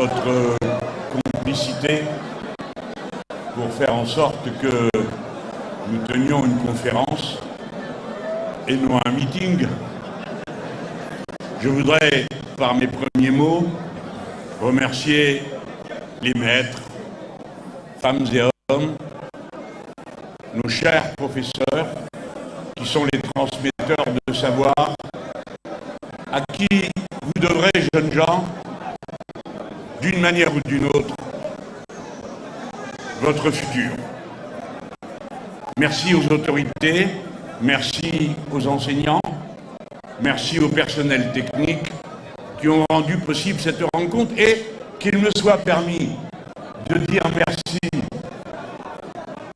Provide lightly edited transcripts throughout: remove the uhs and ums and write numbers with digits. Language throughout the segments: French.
votre complicité pour faire en sorte que nous tenions une conférence et non un meeting. Je voudrais, par mes premiers mots, remercier les maîtres, femmes et hommes, nos chers professeurs, qui sont les transmetteurs de savoir, à qui vous devrez, jeunes gens, d'une manière ou d'une autre, votre futur. Merci aux autorités, merci aux enseignants, merci au personnel technique qui ont rendu possible cette rencontre et qu'il me soit permis de dire merci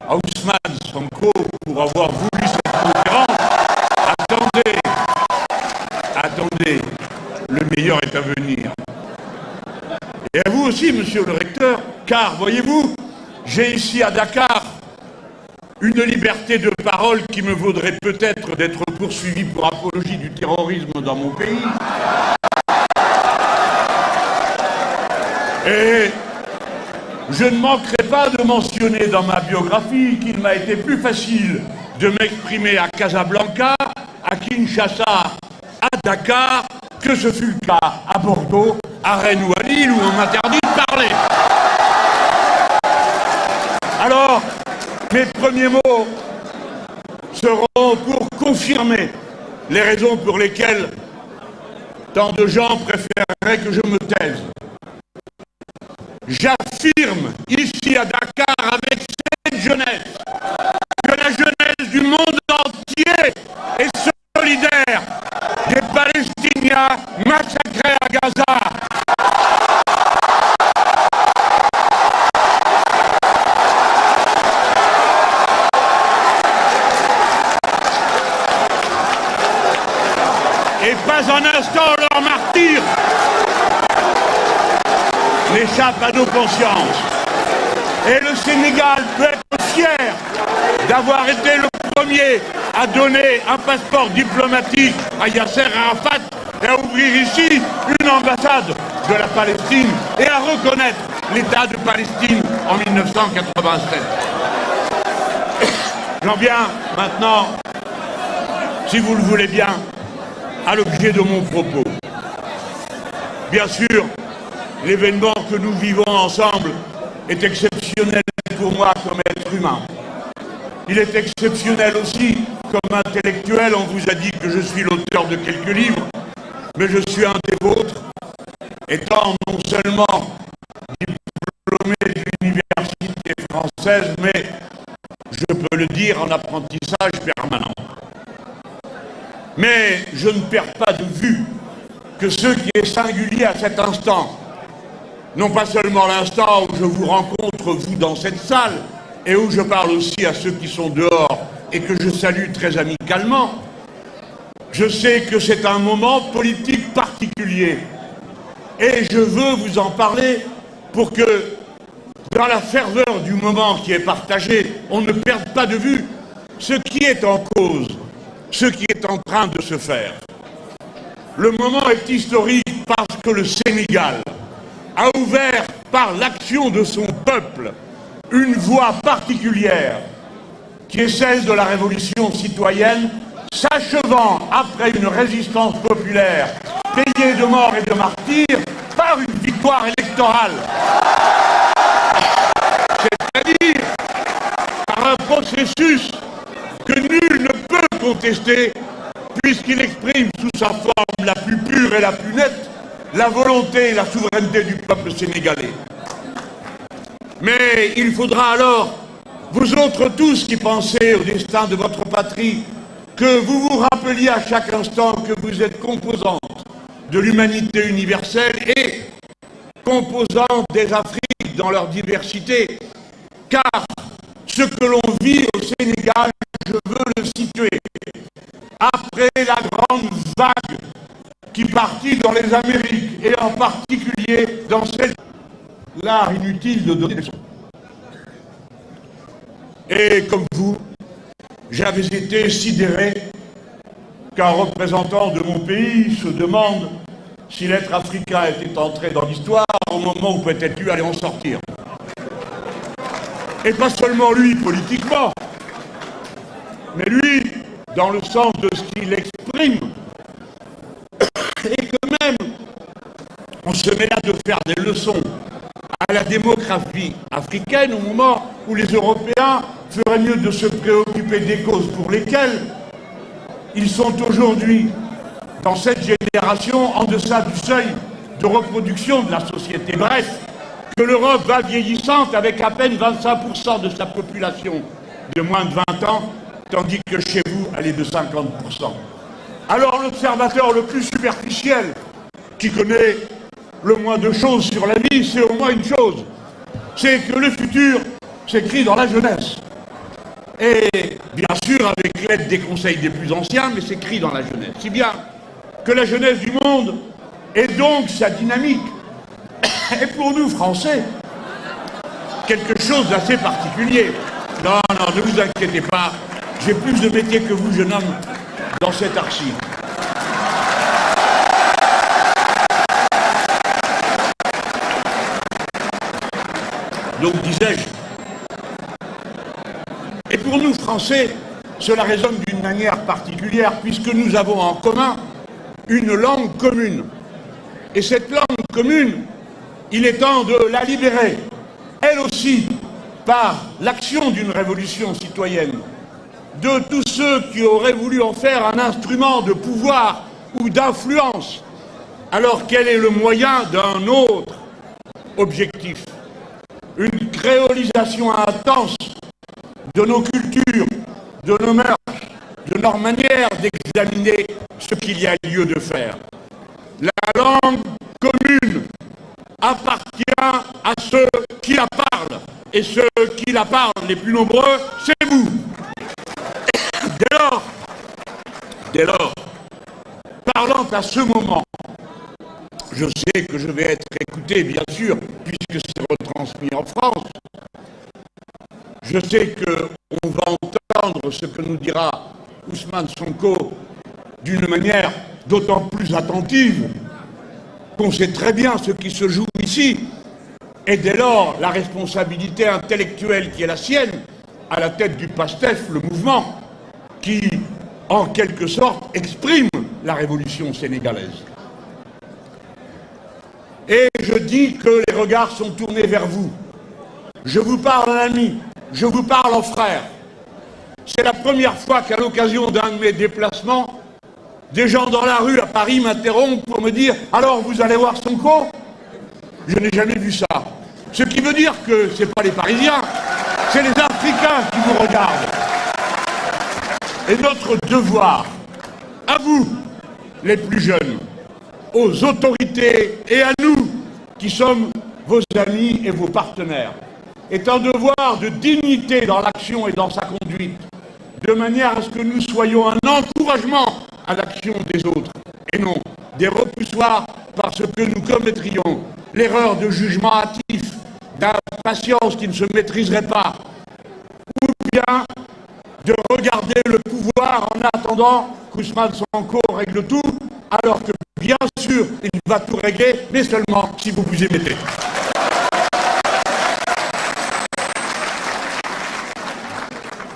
à Ousmane Sonko pour avoir voulu cette conférence. Attendez, le meilleur est à venir. Et à vous aussi, monsieur le recteur, car, voyez-vous, j'ai ici à Dakar une liberté de parole qui me vaudrait peut-être d'être poursuivi pour apologie du terrorisme dans mon pays. Et je ne manquerai pas de mentionner dans ma biographie qu'il m'a été plus facile de m'exprimer à Casablanca, à Kinshasa, à Dakar, que ce fut le cas à Bordeaux, à Rennes ou à Lille, où on m'interdit de parler. Alors, mes premiers mots seront pour confirmer les raisons pour lesquelles tant de gens préféreraient que je me taise. J'affirme ici à Dakar avec cette jeunesse que la jeunesse du monde entier est solidaire des Palestiniens massacrés à Gaza. Et pas un instant leur martyre n'échappe à nos consciences. Et le Sénégal peut être fier d'avoir été le premier à donner un passeport diplomatique à Yasser Arafat et à ouvrir ici une ambassade de la Palestine et à reconnaître l'État de Palestine en 1987. J'en viens maintenant, si vous le voulez bien, à l'objet de mon propos. Bien sûr, l'événement que nous vivons ensemble est exceptionnel pour moi comme être humain. Il est exceptionnel aussi comme intellectuel. On vous a dit que je suis l'auteur de quelques livres, mais je suis un des vôtres, étant non seulement diplômé de l'université française, mais je peux le dire en apprentissage permanent. Mais je ne perds pas de vue que ce qui est singulier à cet instant, non pas seulement l'instant où je vous rencontre, vous, dans cette salle, et où je parle aussi à ceux qui sont dehors et que je salue très amicalement, je sais que c'est un moment politique particulier. Et je veux vous en parler pour que, dans la ferveur du moment qui est partagé, on ne perde pas de vue ce qui est en cause, ce qui est en train de se faire. Le moment est historique parce que le Sénégal a ouvert par l'action de son peuple une voie particulière qui est celle de la révolution citoyenne, s'achevant après une résistance populaire payée de morts et de martyrs par une victoire électorale. C'est-à-dire par un processus que nul ne peut contester puisqu'il exprime sous sa forme la plus pure et la plus nette la volonté et la souveraineté du peuple sénégalais. Mais il faudra alors, vous autres tous qui pensez au destin de votre patrie, que vous vous rappeliez à chaque instant que vous êtes composante de l'humanité universelle et composante des Afriques dans leur diversité, car ce que l'on vit au Sénégal, je veux le situer. Après la grande vague qui partit dans les Amériques, et en particulier dans celle... L'art inutile de donner des leçons. Et comme vous, j'avais été sidéré qu'un représentant de mon pays se demande si l'être africain était entré dans l'histoire au moment où peut-être lui allait en sortir. Et pas seulement lui politiquement, mais lui dans le sens de ce qu'il exprime. Et que même on se met là de faire des leçons à la démographie africaine au moment où les Européens feraient mieux de se préoccuper des causes pour lesquelles ils sont aujourd'hui, dans cette génération, en deçà du seuil de reproduction de la société. Bref, que l'Europe va vieillissante avec à peine 25% de sa population de moins de 20 ans, tandis que chez vous, elle est de 50%. Alors l'observateur le plus superficiel, qui connaît le moins de choses sur la vie, c'est au moins une chose, c'est que le futur s'écrit dans la jeunesse. Et bien sûr avec l'aide des conseils des plus anciens, mais s'écrit dans la jeunesse. Si bien que la jeunesse du monde est donc sa dynamique. Et pour nous, Français, quelque chose d'assez particulier. Non, non, ne vous inquiétez pas, j'ai plus de métier que vous, jeune homme, dans cette archive. Donc, disais-je, et pour nous, Français, cela résonne d'une manière particulière, puisque nous avons en commun une langue commune. Et cette langue commune, il est temps de la libérer, elle aussi, par l'action d'une révolution citoyenne, de tous ceux qui auraient voulu en faire un instrument de pouvoir ou d'influence, alors quel est le moyen d'un autre objectif? Une créolisation intense de nos cultures, de nos mœurs, de leur manière d'examiner ce qu'il y a lieu de faire. La langue commune appartient à ceux qui la parlent, et ceux qui la parlent les plus nombreux, c'est vous. Dès lors, parlant à ce moment, je sais que je vais être écouté, bien sûr, puisque c'est retransmis en France. Je sais qu'on va entendre ce que nous dira Ousmane Sonko d'une manière d'autant plus attentive qu'on sait très bien ce qui se joue ici. Et dès lors, la responsabilité intellectuelle qui est la sienne, à la tête du PASTEF, le mouvement, qui, en quelque sorte, exprime la révolution sénégalaise. Et je dis que les regards sont tournés vers vous. Je vous parle en ami, je vous parle en frère. C'est la première fois qu'à l'occasion d'un de mes déplacements, des gens dans la rue à Paris m'interrompent pour me dire « Alors, vous allez voir Sonko ?» Je n'ai jamais vu ça. Ce qui veut dire que ce n'est pas les Parisiens, c'est les Africains qui vous regardent. Et notre devoir, à vous, les plus jeunes, aux autorités et à nous, qui sommes vos amis et vos partenaires, est un devoir de dignité dans l'action et dans sa conduite, de manière à ce que nous soyons un encouragement à l'action des autres, et non des repoussoirs parce que nous commettrions l'erreur de jugement hâtif, d'impatience qui ne se maîtriserait pas, ou bien de regarder le pouvoir en attendant qu'Ousmane Sonko règle tout, alors que bien sûr il va tout régler, mais seulement si vous vous y mettez.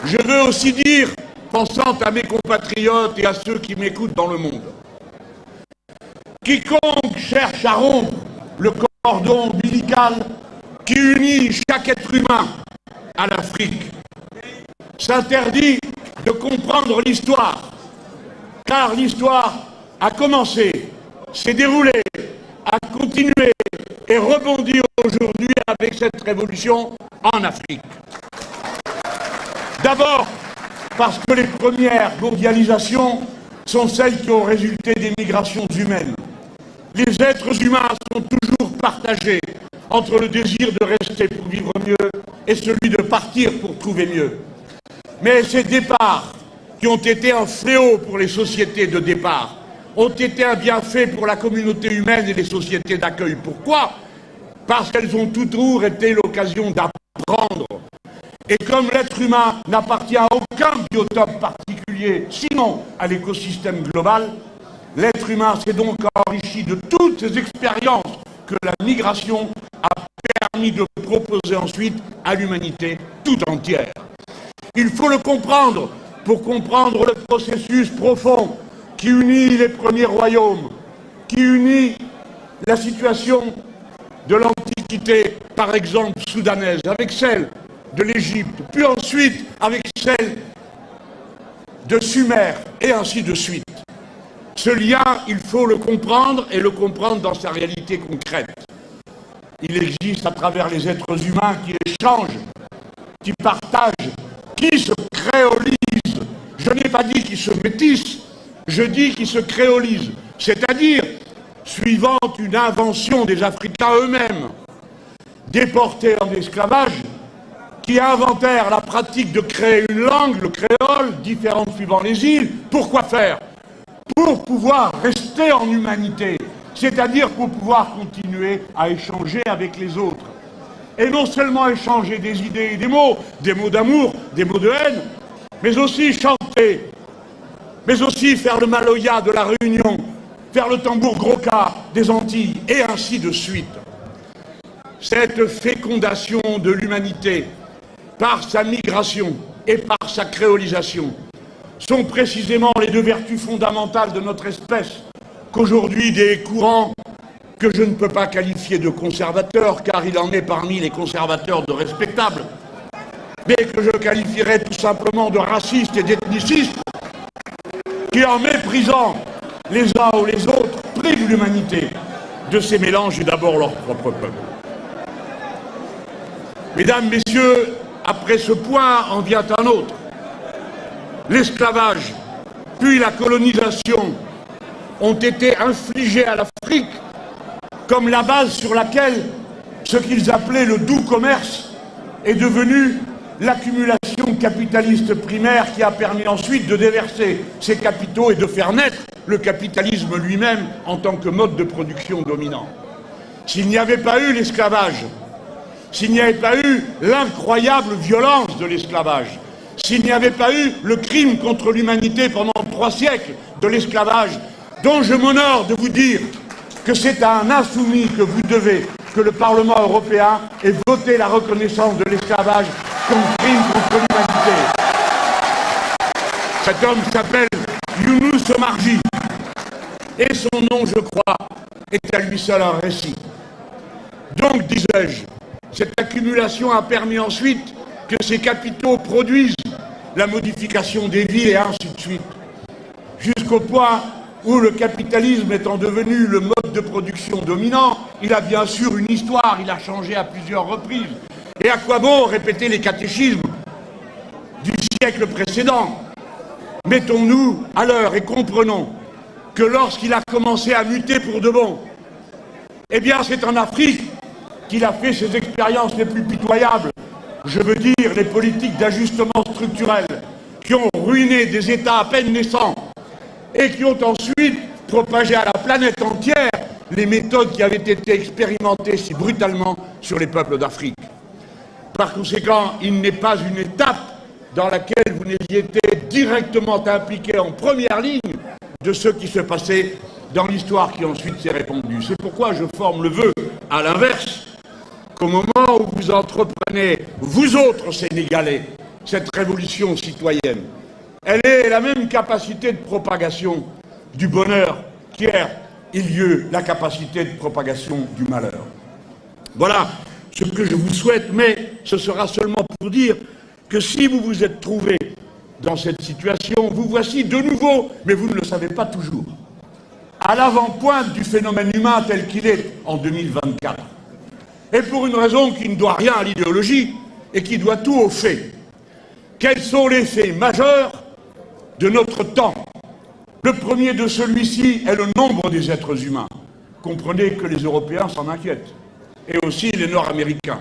Je veux aussi dire, pensant à mes compatriotes et à ceux qui m'écoutent dans le monde, quiconque cherche à rompre le cordon ombilical qui unit chaque être humain à l'Afrique s'interdit de comprendre l'histoire, car l'histoire a commencé, s'est déroulée, a continué et rebondit aujourd'hui avec cette révolution en Afrique. D'abord, parce que les premières mondialisations sont celles qui ont résulté des migrations humaines. Les êtres humains sont toujours partagés entre le désir de rester pour vivre mieux et celui de partir pour trouver mieux. Mais ces départs, qui ont été un fléau pour les sociétés de départ, ont été un bienfait pour la communauté humaine et les sociétés d'accueil. Pourquoi? Parce qu'elles ont toujours été l'occasion d'apprendre. Et comme l'être humain n'appartient à aucun biotope particulier, sinon à l'écosystème global, L'être humain s'est donc enrichi de toutes ces expériences que la migration a permis de proposer ensuite à l'humanité tout entière. Il faut le comprendre pour comprendre le processus profond qui unit les premiers royaumes, qui unit la situation de l'Antiquité, par exemple soudanaise, avec celle de l'Égypte, puis ensuite avec celle de Sumer, et ainsi de suite. Ce lien, il faut le comprendre, et le comprendre dans sa réalité concrète. Il existe à travers les êtres humains qui échangent, qui partagent, qui se créolisent. Je n'ai pas dit qu'ils se métissent, je dis qu'ils se créolisent, c'est-à-dire suivant une invention des Africains eux-mêmes, déportés en esclavage, qui inventèrent la pratique de créer une langue, le créole, différente suivant les îles. Pourquoi faire? Pour pouvoir rester en humanité, c'est-à-dire pour pouvoir continuer à échanger avec les autres. Et non seulement échanger des idées et des mots d'amour, des mots de haine, mais aussi chanter, mais aussi faire le maloya de la Réunion, faire le tambour groka des Antilles, et ainsi de suite. Cette fécondation de l'humanité, par sa migration et par sa créolisation, sont précisément les deux vertus fondamentales de notre espèce, qu'aujourd'hui des courants que je ne peux pas qualifier de conservateurs, car il en est parmi les conservateurs de respectables, mais que je qualifierais tout simplement de racistes et d'ethnicistes, qui en méprisant les uns ou les autres, privent l'humanité de ces mélanges et d'abord leur propre peuple. Mesdames, Messieurs, après ce point en vient un autre. L'esclavage, puis la colonisation ont été infligés à l'Afrique comme la base sur laquelle ce qu'ils appelaient le doux commerce est devenu l'accumulation capitaliste primaire qui a permis ensuite de déverser ces capitaux et de faire naître le capitalisme lui-même en tant que mode de production dominant. S'il n'y avait pas eu l'esclavage, s'il n'y avait pas eu l'incroyable violence de l'esclavage, s'il n'y avait pas eu le crime contre l'humanité pendant 3 siècles de l'esclavage, dont je m'honore de vous dire que c'est à un insoumis que vous devez que le Parlement européen ait voté la reconnaissance de l'esclavage comme crime contre l'humanité. Cet homme s'appelle Younous Omarjee, et son nom, je crois, est à lui seul un récit. Donc, disais-je, cette accumulation a permis ensuite que ces capitaux produisent la modification des villes et ainsi de suite, jusqu'au point où le capitalisme étant devenu le mode de production dominant, il a bien sûr une histoire, il a changé à plusieurs reprises. Et à quoi bon répéter les catéchismes du siècle précédent? Mettons-nous à l'heure et comprenons que lorsqu'il a commencé à muter pour de bon, eh bien c'est en Afrique qu'il a fait ses expériences les plus pitoyables. Je veux dire les politiques d'ajustement structurel qui ont ruiné des États à peine naissants et qui ont ensuite propagé à la planète entière les méthodes qui avaient été expérimentées si brutalement sur les peuples d'Afrique. Par conséquent, il n'est pas une étape dans laquelle vous n'ayez été directement impliqué en première ligne de ce qui se passait dans l'histoire qui ensuite s'est répandue. C'est pourquoi je forme le vœu, à l'inverse, qu'au moment où vous entreprenez, vous autres Sénégalais, cette révolution citoyenne, elle ait la même capacité de propagation du bonheur qu'hier il y eut la capacité de propagation du malheur. Voilà ce que je vous souhaite, mais ce sera seulement pour dire que si vous vous êtes trouvé dans cette situation, vous voici de nouveau, mais vous ne le savez pas toujours, à l'avant-pointe du phénomène humain tel qu'il est en 2024. Et pour une raison qui ne doit rien à l'idéologie et qui doit tout aux faits. Quels sont les faits majeurs de notre temps? Le premier de celui-ci est le nombre des êtres humains. Comprenez que les Européens s'en inquiètent, et aussi les Nord-Américains.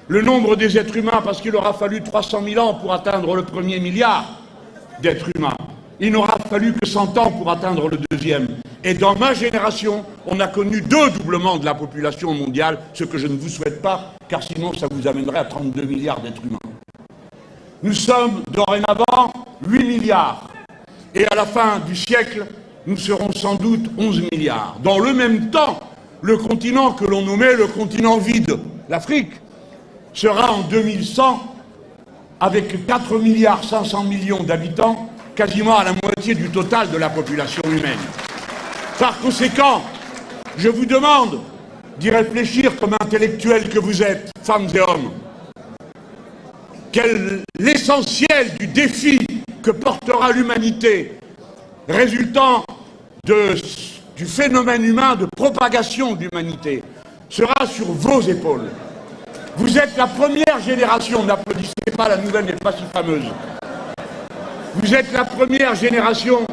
Le nombre des êtres humains, parce qu'il aura fallu 300 000 ans pour atteindre le premier milliard d'êtres humains. Il n'aura fallu que 100 ans pour atteindre le deuxième. Et dans ma génération, on a connu 2 doublements de la population mondiale, ce que je ne vous souhaite pas, car sinon ça vous amènerait à 32 milliards d'êtres humains. Nous sommes dorénavant 8 milliards. Et à la fin du siècle, nous serons sans doute 11 milliards. Dans le même temps, le continent que l'on nommait le continent vide, l'Afrique, sera en 2100, avec 4 milliards 500 millions d'habitants, quasiment à la moitié du total de la population humaine. Par conséquent, je vous demande d'y réfléchir comme intellectuels que vous êtes, femmes et hommes. L'essentiel du défi que portera l'humanité résultant du phénomène humain de propagation de l'humanité sera sur vos épaules. Vous êtes la première génération, n'applaudissez pas, la nouvelle n'est pas si fameuse. Vous êtes la première génération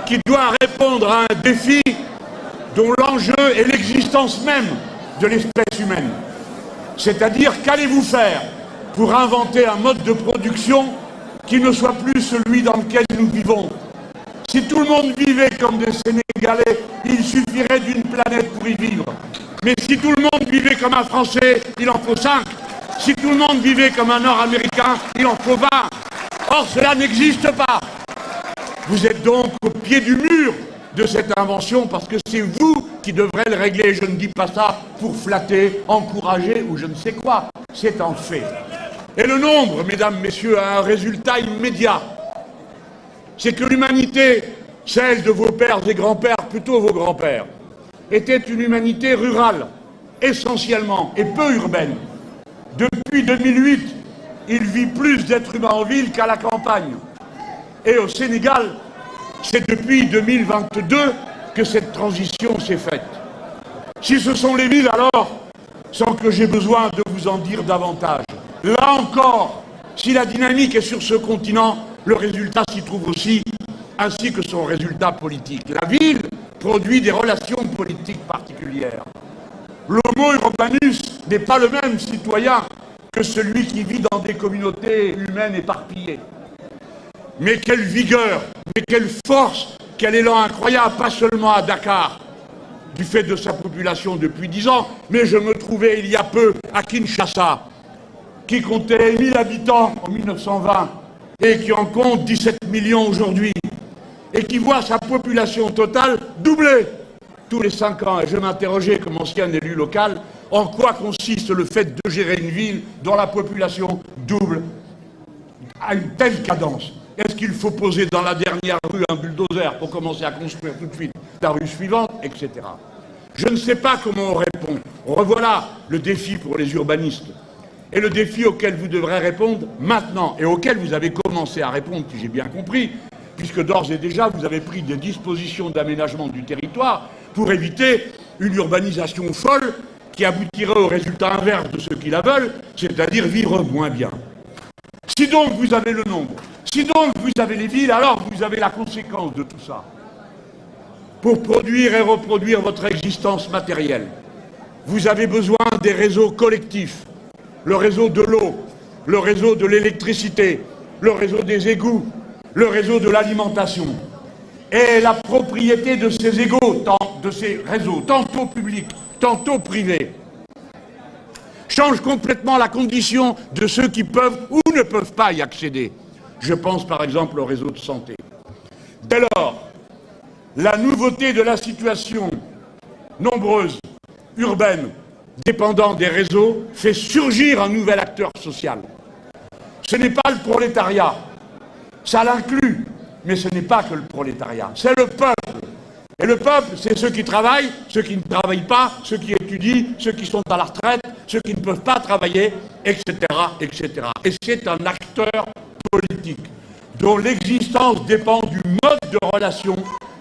qui doit répondre à un défi dont l'enjeu est l'existence même de l'espèce humaine. C'est-à-dire, qu'allez-vous faire pour inventer un mode de production qui ne soit plus celui dans lequel nous vivons? Si tout le monde vivait comme des Sénégalais, il suffirait d'une planète pour y vivre. Mais si tout le monde vivait comme un Français, il en faut 5. Si tout le monde vivait comme un Nord-Américain, il en faut 20. Or, cela n'existe pas. Vous êtes donc au pied du mur de cette invention parce que c'est vous qui devrez le régler. Je ne dis pas ça pour flatter, encourager ou je ne sais quoi. C'est un fait. Et le nombre, mesdames, messieurs, a un résultat immédiat. C'est que l'humanité, celle de vos pères et grands-pères, plutôt vos grands-pères, était une humanité rurale, essentiellement, et peu urbaine. Depuis 2008, il vit plus d'êtres humains en ville qu'à la campagne. Et au Sénégal, c'est depuis 2022 que cette transition s'est faite. Si ce sont les villes, alors, sans que j'ai besoin de vous en dire davantage, là encore, si la dynamique est sur ce continent, le résultat s'y trouve aussi, ainsi que son résultat politique. La ville produit des relations politiques particulières. L'homo urbanus n'est pas le même citoyen que celui qui vit dans des communautés humaines éparpillées. Mais quelle vigueur, mais quelle force, quel élan incroyable, pas seulement à Dakar, du fait de sa population depuis 10 ans, mais je me trouvais il y a peu à Kinshasa, qui comptait 1000 habitants en 1920 et qui en compte 17 millions aujourd'hui, et qui voit sa population totale doubler tous les 5 ans. Et je m'interrogeais comme ancien élu local, en quoi consiste le fait de gérer une ville dont la population double à une telle cadence? Est-ce qu'il faut poser dans la dernière rue un bulldozer pour commencer à construire tout de suite la rue suivante, etc. Je ne sais pas comment on répond. Revoilà le défi pour les urbanistes. Et le défi auquel vous devrez répondre maintenant, et auquel vous avez commencé à répondre, si j'ai bien compris, puisque d'ores et déjà vous avez pris des dispositions d'aménagement du territoire pour éviter une urbanisation folle qui aboutirait au résultat inverse de ceux qui la veulent, c'est-à-dire vivre moins bien. Si donc vous avez le nombre, si donc vous avez les villes, alors vous avez la conséquence de tout ça. Pour produire et reproduire votre existence matérielle, vous avez besoin des réseaux collectifs, le réseau de l'eau, le réseau de l'électricité, le réseau des égouts, le réseau de l'alimentation. Et la propriété de ces égouts, de ces réseaux, tantôt publics, tantôt privés, change complètement la condition de ceux qui peuvent ou ne peuvent pas y accéder. Je pense par exemple au réseau de santé. Dès lors, la nouveauté de la situation nombreuse, urbaine, dépendant des réseaux, fait surgir un nouvel acteur social. Ce n'est pas le prolétariat, ça l'inclut, mais ce n'est pas que le prolétariat, c'est le peuple. Et le peuple, c'est ceux qui travaillent, ceux qui ne travaillent pas, ceux qui étudient, ceux qui sont à la retraite, ceux qui ne peuvent pas travailler, etc., etc. Et c'est un acteur politique dont l'existence dépend du mode de relation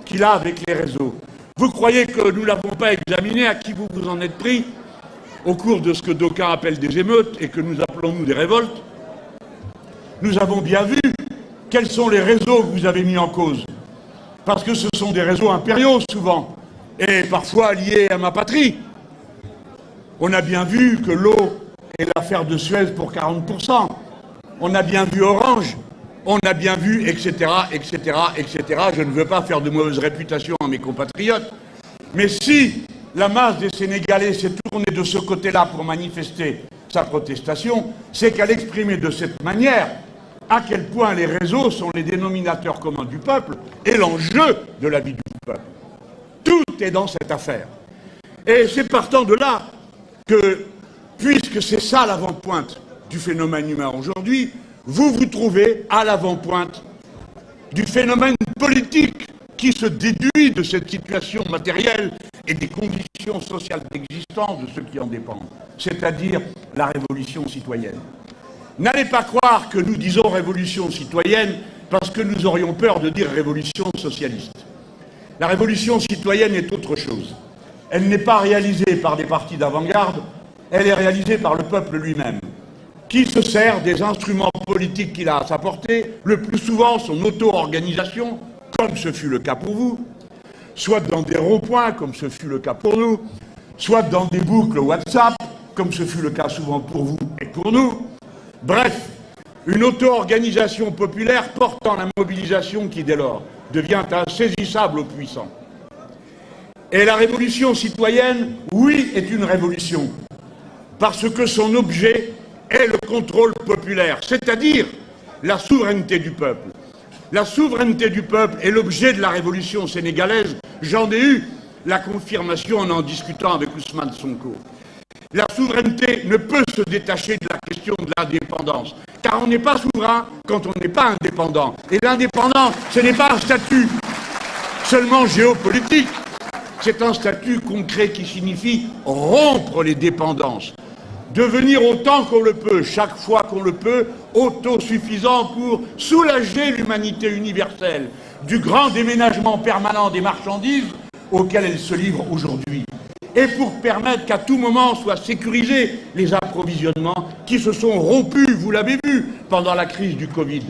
qu'il a avec les réseaux. Vous croyez que nous ne l'avons pas examiné, à qui vous vous en êtes pris au cours de ce que d'aucuns appellent des émeutes et que nous appelons nous des révoltes? Nous avons bien vu quels sont les réseaux que vous avez mis en cause. Parce que ce sont des réseaux impériaux souvent, et parfois liés à ma patrie. On a bien vu que l'eau est l'affaire de Suez pour 40%. On a bien vu Orange, on a bien vu, etc., etc., etc. Je ne veux pas faire de mauvaise réputation à mes compatriotes, mais si la masse des Sénégalais s'est tournée de ce côté-là pour manifester sa protestation, c'est qu'elle exprimait de cette manière à quel point les réseaux sont les dénominateurs communs du peuple et l'enjeu de la vie du peuple. Tout est dans cette affaire. Et c'est partant de là que, puisque c'est ça l'avant-pointe du phénomène humain aujourd'hui, vous vous trouvez à l'avant-pointe du phénomène politique qui se déduit de cette situation matérielle et des conditions sociales d'existence de ceux qui en dépendent, c'est-à-dire la révolution citoyenne. N'allez pas croire que nous disons révolution citoyenne parce que nous aurions peur de dire révolution socialiste. La révolution citoyenne est autre chose. Elle n'est pas réalisée par des partis d'avant-garde, elle est réalisée par le peuple lui-même, qui se sert des instruments politiques qu'il a à sa portée, le plus souvent son auto-organisation, comme ce fut le cas pour vous, soit dans des ronds-points, comme ce fut le cas pour nous, soit dans des boucles WhatsApp, comme ce fut le cas souvent pour vous et pour nous. Bref, une auto-organisation populaire portant la mobilisation qui, dès lors, devient insaisissable aux puissants. Et la révolution citoyenne, oui, est une révolution, parce que son objet est le contrôle populaire, c'est-à-dire la souveraineté du peuple. La souveraineté du peuple est l'objet de la révolution sénégalaise. J'en ai eu la confirmation en discutant avec Ousmane Sonko. La souveraineté ne peut se détacher de la question de l'indépendance, car on n'est pas souverain quand on n'est pas indépendant. Et l'indépendance, ce n'est pas un statut seulement géopolitique, c'est un statut concret qui signifie rompre les dépendances, devenir autant qu'on le peut, chaque fois qu'on le peut, autosuffisant pour soulager l'humanité universelle du grand déménagement permanent des marchandises auquel elle se livre aujourd'hui, et pour permettre qu'à tout moment soient sécurisés les approvisionnements qui se sont rompus, vous l'avez vu, pendant la crise du Covid.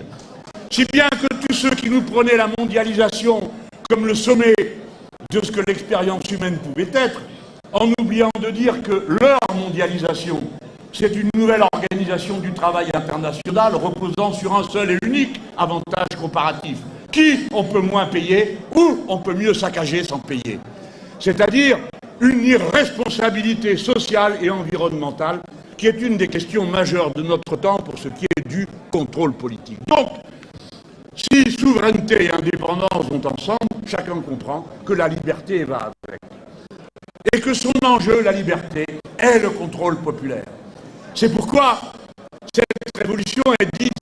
Si bien que tous ceux qui nous prenaient la mondialisation comme le sommet de ce que l'expérience humaine pouvait être, en oubliant de dire que leur mondialisation, c'est une nouvelle organisation du travail international reposant sur un seul et unique avantage comparatif. Qui on peut moins payer ou on peut mieux saccager sans payer. C'est-à-dire une irresponsabilité sociale et environnementale qui est une des questions majeures de notre temps pour ce qui est du contrôle politique. Donc, si souveraineté et indépendance vont ensemble, chacun comprend que la liberté va avec. Et que son enjeu, la liberté, est le contrôle populaire. C'est pourquoi cette révolution est dite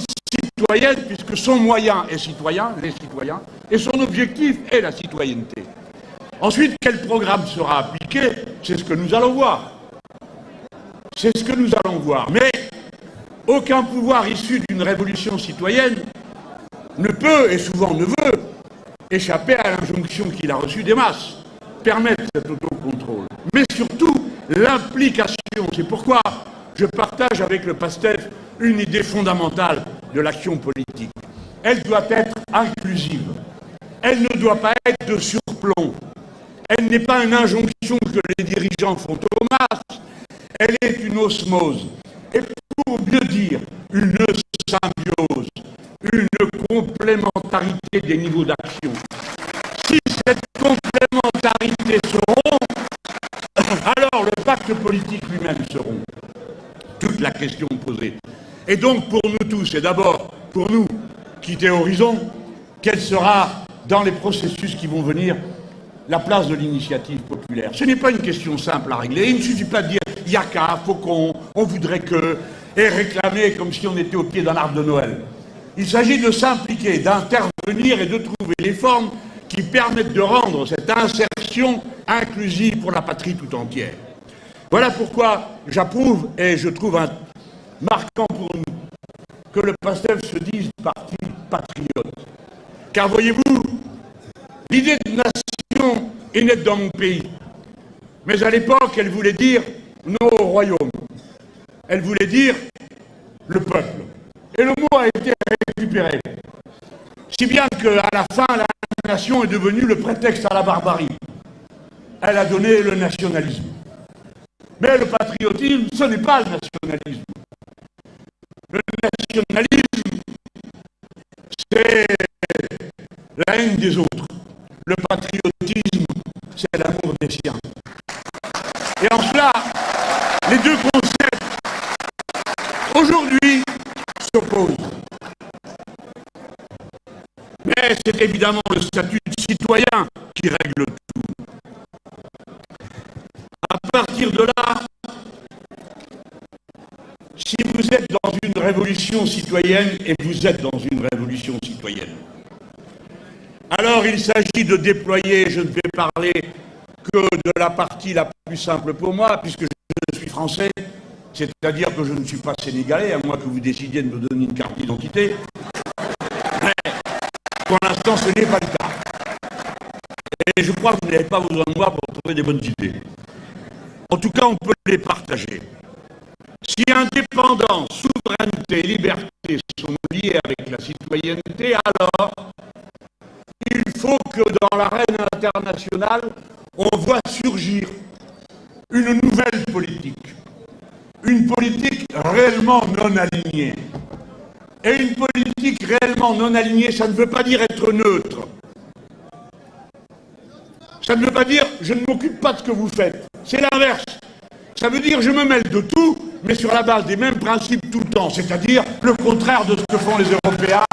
citoyenne, puisque son moyen est citoyen, les citoyens, et son objectif est la citoyenneté. Ensuite, quel programme sera appliqué? C'est ce que nous allons voir. C'est ce que nous allons voir. Mais aucun pouvoir issu d'une révolution citoyenne ne peut, et souvent ne veut, échapper à l'injonction qu'il a reçue des masses, permettre cet autocontrôle. Mais surtout, l'implication. C'est pourquoi je partage avec le PASTEF une idée fondamentale de l'action politique. Elle doit être inclusive. Elle ne doit pas être de surplomb. Elle n'est pas une injonction que les dirigeants font aux masses. Elle est une osmose. Et pour mieux dire, une symbiose, une complémentarité des niveaux d'action. Si cette complémentarité se rompt, alors le pacte politique lui-même se rompt. Toute la question posée. Et donc pour nous tous, et d'abord pour nous qui théorisons, quelle sera dans les processus qui vont venir la place de l'initiative populaire. Ce n'est pas une question simple à régler. Il ne suffit pas de dire « il y a qu'à, faut qu'on, on voudrait que » et réclamer comme si on était au pied d'un arbre de Noël. Il s'agit de s'impliquer, d'intervenir et de trouver les formes qui permettent de rendre cette insertion inclusive pour la patrie tout entière. Voilà pourquoi j'approuve et je trouve marquant pour nous que le PASTEF se dise parti patriote. Car voyez-vous, l'idée de nation est née dans mon pays. Mais à l'époque, elle voulait dire non au royaume. Elle voulait dire le peuple. Et le mot a été récupéré. Si bien qu'à la fin, la nation est devenue le prétexte à la barbarie. Elle a donné le nationalisme. Mais le patriotisme, ce n'est pas le nationalisme. Le nationalisme, c'est la haine des autres. Le patriotisme, c'est l'amour des siens. Et en cela, les deux concepts, aujourd'hui, s'opposent. Mais c'est évidemment le statut de citoyen qui règle tout. À partir de là, si vous êtes dans une révolution citoyenne, et vous êtes dans une révolution citoyenne, alors il s'agit de déployer, je ne vais parler que de la partie la plus simple pour moi, puisque je suis français, c'est-à-dire que je ne suis pas sénégalais, à moins que vous décidiez de me donner une carte d'identité. Mais pour l'instant, ce n'est pas le cas. Et je crois que vous n'avez pas besoin de moi pour trouver des bonnes idées. En tout cas, on peut les partager. Si indépendance, souveraineté et liberté sont liés avec la citoyenneté, alors il faut que dans l'arène internationale, on voit surgir une nouvelle politique. Une politique réellement non alignée. Et une politique réellement non alignée, ça ne veut pas dire être neutre. Ça ne veut pas dire je ne m'occupe pas de ce que vous faites. C'est l'inverse. Ça veut dire je me mêle de tout, mais sur la base des mêmes principes tout le temps. C'est-à-dire le contraire de ce que font les Européens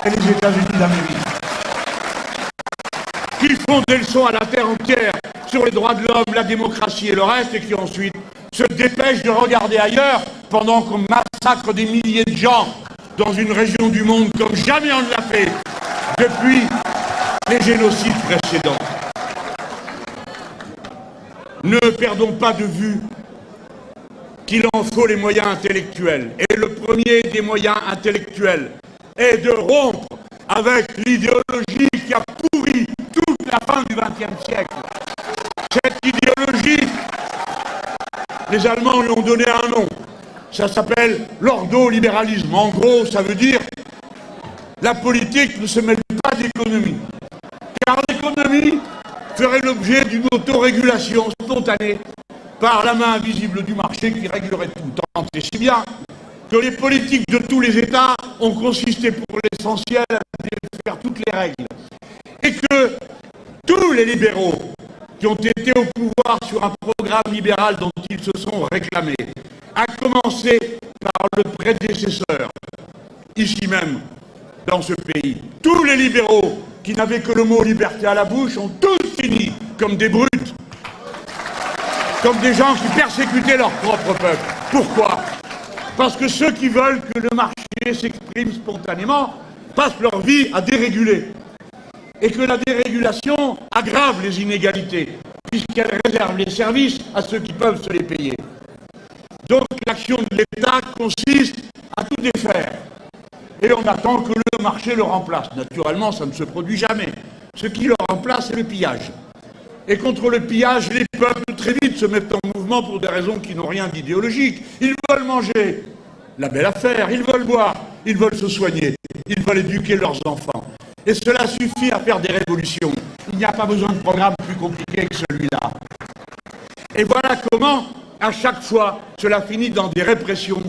et les États-Unis d'Amérique. Qui font des leçons à la terre entière sur les droits de l'homme, la démocratie et le reste, et qui ensuite se dépêchent de regarder ailleurs pendant qu'on massacre des milliers de gens dans une région du monde comme jamais on ne l'a fait depuis les génocides précédents. Ne perdons pas de vue qu'il en faut les moyens intellectuels. Et le premier des moyens intellectuels est de rompre avec l'idéologie qui a pourri toute la fin du XXe siècle. Cette idéologie, les Allemands lui ont donné un nom. Ça s'appelle l'ordolibéralisme. En gros, ça veut dire la politique ne se mêle pas d'économie. Car l'économie ferait l'objet d'une autorégulation spontanée par la main invisible du marché qui réglerait tout. Tant et si bien que les politiques de tous les États ont consisté pour l'essentiel à faire toutes les règles. Et que tous les libéraux qui ont été au pouvoir sur un programme libéral dont ils se sont réclamés, à commencer par le prédécesseur, ici même, dans ce pays, tous les libéraux qui n'avaient que le mot liberté à la bouche ont tous fini comme des brutes, comme des gens qui persécutaient leur propre peuple. Pourquoi? Parce que ceux qui veulent que le marché s'exprime spontanément passent leur vie à déréguler. Et que la dérégulation aggrave les inégalités, puisqu'elle réserve les services à ceux qui peuvent se les payer. Donc l'action de l'État consiste à tout défaire. Et on attend que le marché le remplace. Naturellement, ça ne se produit jamais. Ce qui le remplace, c'est le pillage. Et contre le pillage, les peuples très vite se mettent en mouvement pour des raisons qui n'ont rien d'idéologique. Ils veulent manger, la belle affaire, ils veulent boire, ils veulent se soigner, ils veulent éduquer leurs enfants. Et cela suffit à faire des révolutions. Il n'y a pas besoin de programme plus compliqué que celui-là. Et voilà comment, à chaque fois, cela finit dans des répressions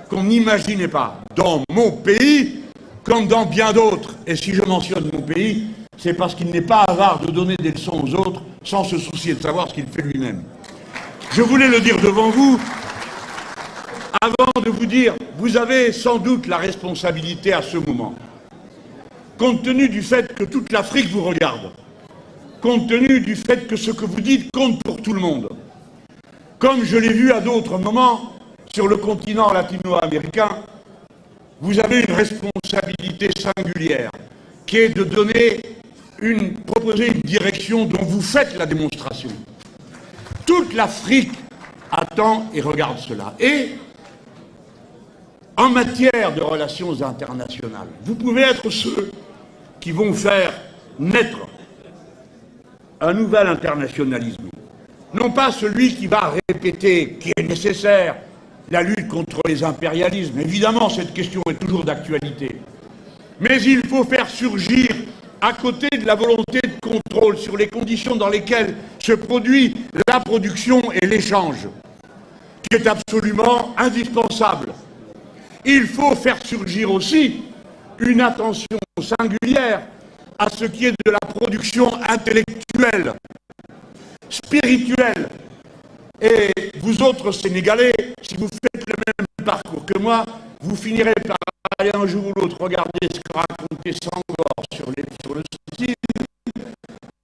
qu'on n'imaginait pas. Dans mon pays, comme dans bien d'autres. Et si je mentionne mon pays, c'est parce qu'il n'est pas avare de donner des leçons aux autres sans se soucier de savoir ce qu'il fait lui-même. Je voulais le dire devant vous, avant de vous dire, vous avez sans doute la responsabilité à ce moment. Compte tenu du fait que toute l'Afrique vous regarde, compte tenu du fait que ce que vous dites compte pour tout le monde, comme je l'ai vu à d'autres moments sur le continent latino-américain, vous avez une responsabilité singulière, qui est de proposer une direction dont vous faites la démonstration. Toute l'Afrique attend et regarde cela. Et en matière de relations internationales, vous pouvez être ceux qui vont faire naître un nouvel internationalisme. Non pas celui qui va répéter, qui est nécessaire, la lutte contre les impérialismes. Évidemment, cette question est toujours d'actualité. Mais il faut faire surgir, à côté de la volonté de contrôle sur les conditions dans lesquelles se produit la production et l'échange, qui est absolument indispensable, il faut faire surgir aussi une attention singulière à ce qui est de la production intellectuelle, spirituelle. Et vous autres Sénégalais, si vous faites le même parcours que moi, vous finirez par aller un jour ou l'autre regarder ce que racontait Senghor sur sur le style,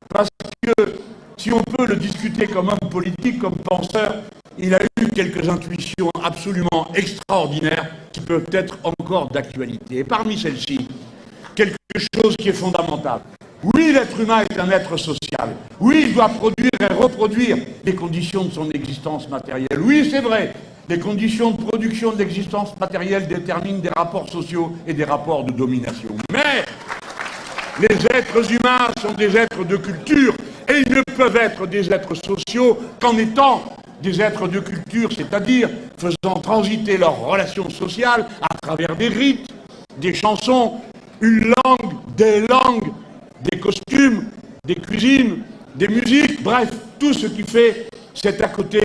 parce que si on peut le discuter comme homme politique, comme penseur, il a eu quelques intuitions absolument extraordinaires qui peuvent être encore d'actualité. Et parmi celles-ci, quelque chose qui est fondamental. Oui, l'être humain est un être social. Oui, il doit produire et reproduire les conditions de son existence matérielle. Oui, c'est vrai, les conditions de production de l'existence matérielle déterminent des rapports sociaux et des rapports de domination. Mais les êtres humains sont des êtres de culture et ils ne peuvent être des êtres sociaux qu'en étant des êtres de culture, c'est-à-dire faisant transiter leurs relations sociales à travers des rites, des chansons, une langue, des costumes, des cuisines, des musiques, bref, tout ce qui fait cet à côté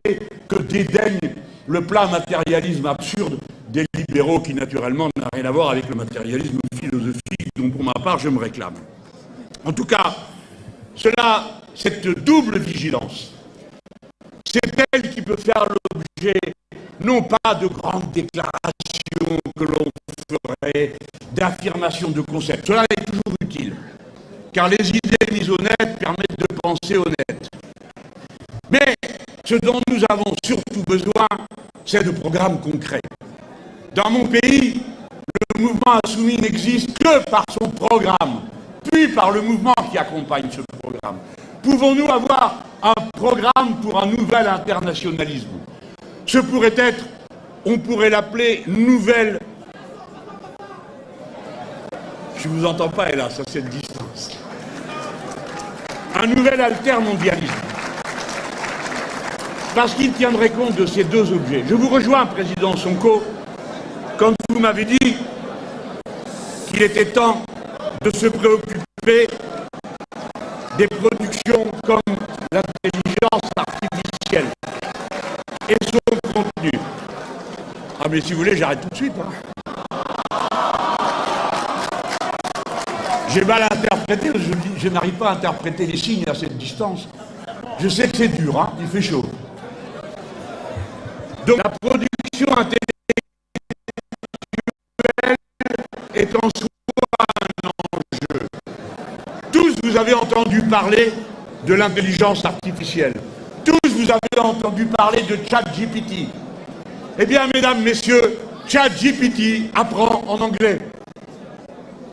que dédaigne le plat matérialisme absurde des libéraux qui, naturellement, n'a rien à voir avec le matérialisme philosophique dont, pour ma part, je me réclame. En tout cas, cette double vigilance, c'est elle qui peut faire l'objet, non pas de grandes déclarations que l'on ferait, d'affirmations de concepts. Cela est toujours utile, car les idées mises au net permettent de penser honnête. Mais ce dont nous avons surtout besoin, c'est de programmes concrets. Dans mon pays, le mouvement insoumis n'existe que par son programme, puis par le mouvement qui accompagne ce programme. Pouvons-nous avoir un programme pour un nouvel internationalisme? Ce pourrait être, on pourrait l'appeler nouvelle... Je ne vous entends pas, hélas, à cette distance. Un nouvel altermondialisme. Parce qu'il tiendrait compte de ces deux objets. Je vous rejoins, Président Sonko, quand vous m'avez dit qu'il était temps de se préoccuper des productions comme l'intelligence artificielle et son contenu. Ah mais si vous voulez, j'arrête tout de suite. J'ai mal interprété, je n'arrive pas à interpréter les signes à cette distance. Je sais que c'est dur, il fait chaud. Donc la production intellectuelle est en soi un enjeu. Tous vous avez entendu parler de l'intelligence artificielle. Tous vous avez entendu parler de ChatGPT. Eh bien, mesdames, messieurs, ChatGPT apprend en anglais.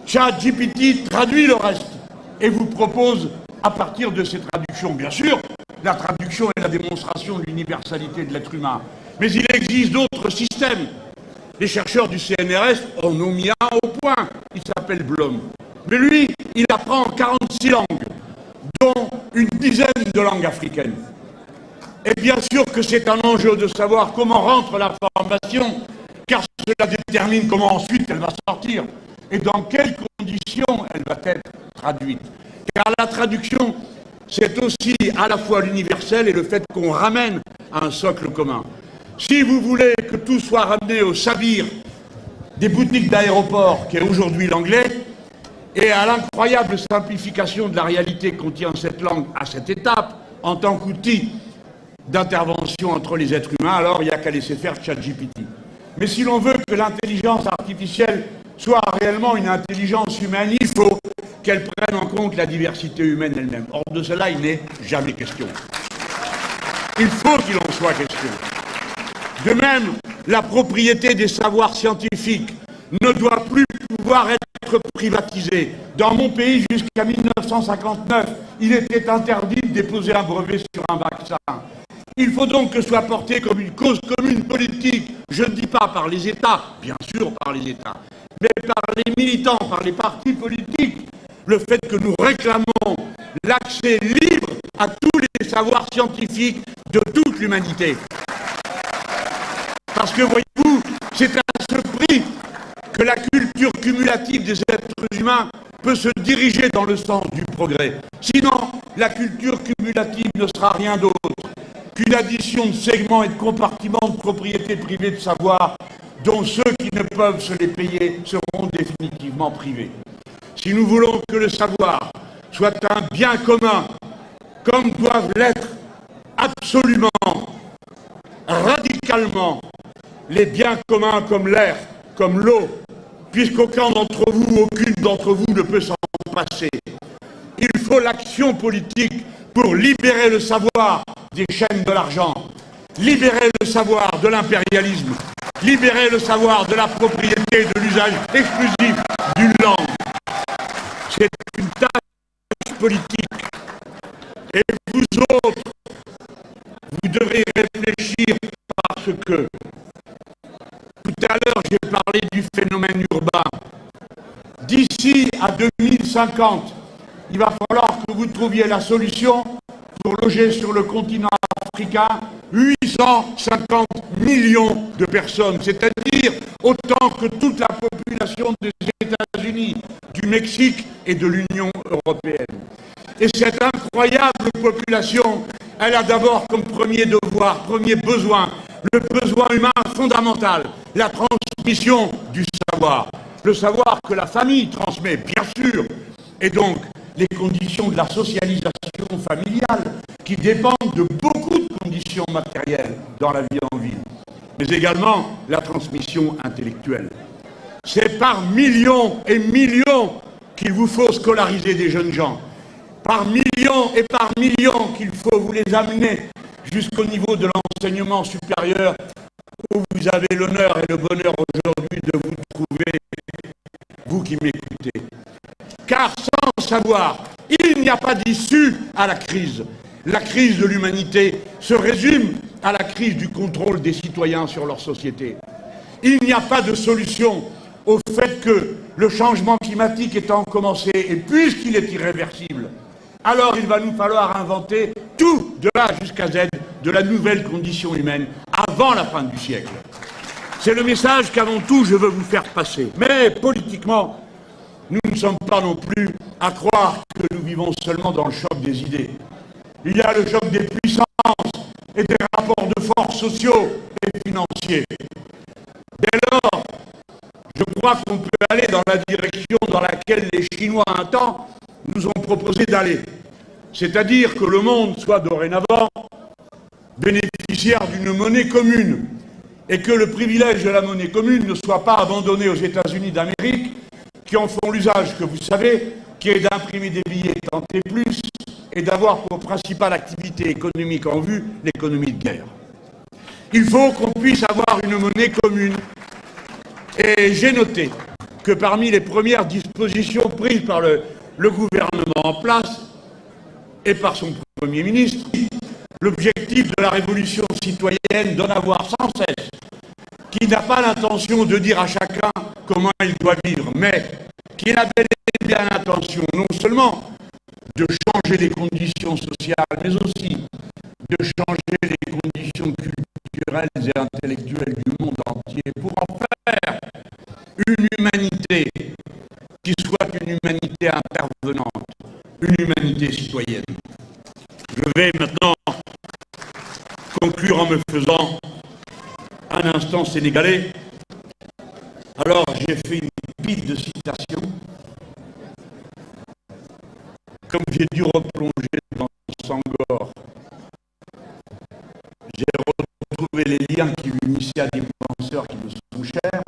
ChatGPT traduit le reste et vous propose, à partir de ces traductions, bien sûr, la traduction est la démonstration de l'universalité de l'être humain. Mais il existe d'autres systèmes. Les chercheurs du CNRS en ont mis un au point. Il s'appelle Blum. Mais lui, il apprend 46 langues, dont une dizaine de langues africaines. Et bien sûr que c'est un enjeu de savoir comment rentre l'information, car cela détermine comment ensuite elle va sortir et dans quelles conditions elle va être traduite. Car la traduction, c'est aussi à la fois l'universel et le fait qu'on ramène à un socle commun. Si vous voulez que tout soit ramené au sabir des boutiques d'aéroport, qui est aujourd'hui l'anglais, et à l'incroyable simplification de la réalité que contient cette langue à cette étape, en tant qu'outil d'intervention entre les êtres humains, alors il n'y a qu'à laisser faire ChatGPT. Mais si l'on veut que l'intelligence artificielle soit réellement une intelligence humaine, il faut qu'elle prenne en compte la diversité humaine elle-même. Or de cela, il n'est jamais question. Il faut qu'il en soit question. De même, la propriété des savoirs scientifiques ne doit plus pouvoir être privatisée. Dans mon pays, jusqu'à 1959, il était interdit de déposer un brevet sur un vaccin. Il faut donc que soit porté comme une cause commune politique, je ne dis pas par les États, bien sûr par les États, mais par les militants, par les partis politiques, le fait que nous réclamons l'accès libre à tous les savoirs scientifiques de toute l'humanité. Parce que, voyez-vous, c'est à ce prix que la culture cumulative des êtres humains peut se diriger dans le sens du progrès. Sinon, la culture cumulative ne sera rien d'autre qu'une addition de segments et de compartiments de propriété privée de savoir dont ceux qui ne peuvent se les payer seront définitivement privés. Si nous voulons que le savoir soit un bien commun, comme doivent l'être absolument, radicalement, les biens communs comme l'air, comme l'eau, puisqu'aucun d'entre vous, aucune d'entre vous ne peut s'en passer. Il faut l'action politique pour libérer le savoir des chaînes de l'argent, libérer le savoir de l'impérialisme, libérer le savoir de la propriété, de l'usage exclusif d'une langue. C'est une tâche politique. Et vous autres, vous devrez réfléchir parce que tout à l'heure j'ai parlé du phénomène urbain. D'ici à 2050, il va falloir que vous trouviez la solution pour loger sur le continent africain 850 millions de personnes, c'est-à-dire autant que toute la population des États-Unis, du Mexique et de l'Union européenne. Et cette incroyable population, elle a d'abord comme premier devoir, premier besoin, le besoin humain fondamental, la transmission du savoir. Le savoir que la famille transmet, bien sûr, et donc les conditions de la socialisation familiale qui dépendent de beaucoup de conditions matérielles dans la vie en ville, mais également la transmission intellectuelle. C'est par millions et millions qu'il vous faut scolariser des jeunes gens, par millions et par millions qu'il faut vous les amener jusqu'au niveau de l'enseignement supérieur où vous avez l'honneur et le bonheur aujourd'hui de vous trouver, vous qui m'écoutez. Car sans savoir, il n'y a pas d'issue à la crise. La crise de l'humanité se résume à la crise du contrôle des citoyens sur leur société. Il n'y a pas de solution au fait que le changement climatique étant commencé, et puisqu'il est irréversible, alors il va nous falloir inventer tout, de A jusqu'à Z, de la nouvelle condition humaine avant la fin du siècle. C'est le message qu'avant tout je veux vous faire passer. Mais politiquement, nous ne sommes pas non plus à croire que nous vivons seulement dans le choc des idées. Il y a le choc des puissances et des rapports de force sociaux et financiers. Dès lors, je crois qu'on peut aller dans la direction dans laquelle les Chinois, un temps, nous ont proposé d'aller. C'est-à-dire que le monde soit dorénavant bénéficiaire d'une monnaie commune et que le privilège de la monnaie commune ne soit pas abandonné aux États-Unis d'Amérique qui en font l'usage que vous savez, qui est d'imprimer des billets tant et plus et d'avoir pour principale activité économique en vue l'économie de guerre. Il faut qu'on puisse avoir une monnaie commune. Et j'ai noté que parmi les premières dispositions prises par le gouvernement en place et par son Premier ministre, l'objectif de la révolution citoyenne d'en avoir sans cesse, qui n'a pas l'intention de dire à chacun comment il doit vivre, mais qui a bel et bien l'intention non seulement de changer les conditions sociales, mais aussi de changer les conditions culturelles et intellectuelles du monde entier pour en faire une humanité qui soit une humanité intervenante, une humanité citoyenne. Je vais maintenant conclure en me faisant un instant sénégalais. Alors, j'ai fait une pile de citations. Comme j'ai dû replonger dans Senghor, j'ai retrouvé les liens qui unissaient à des penseurs qui me sont chers.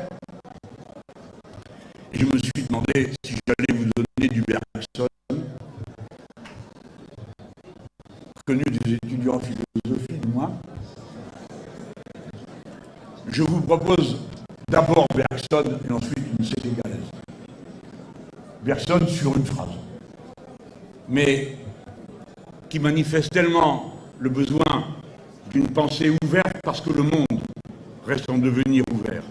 Et je me suis demandé si j'allais vous donner du Bergson, connu des étudiants en philosophie, du moins. Je vous propose d'abord Bergson et ensuite une sénégalaise. Bergson sur une phrase, mais qui manifeste tellement le besoin d'une pensée ouverte parce que le monde reste en devenir ouvert.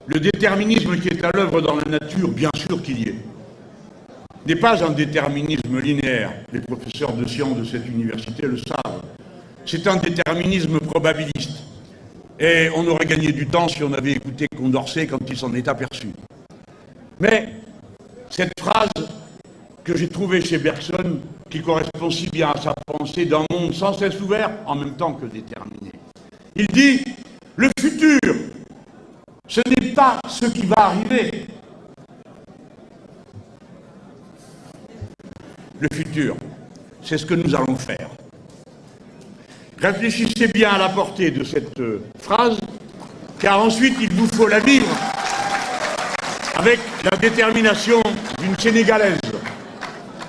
Le déterminisme qui est à l'œuvre dans la nature, bien sûr qu'il y est, n'est pas un déterminisme linéaire. Les professeurs de sciences de cette université le savent. C'est un déterminisme probabiliste. Et on aurait gagné du temps si on avait écouté Condorcet quand il s'en est aperçu. Mais cette phrase que j'ai trouvée chez Bergson, qui correspond si bien à sa pensée d'un monde sans cesse ouvert, en même temps que déterminé. Il dit, le futur, ce n'est pas ce qui va arriver. Le futur, c'est ce que nous allons faire. Réfléchissez bien à la portée de cette phrase, car ensuite il vous faut la vivre avec la détermination d'une Sénégalaise,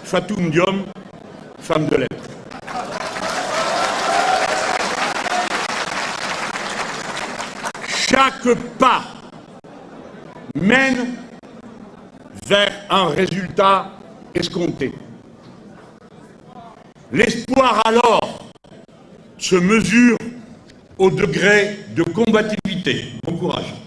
Fatou Ndiom, femme de lettres. Chaque pas mène vers un résultat escompté. L'espoir alors se mesure au degré de combativité. Bon courage.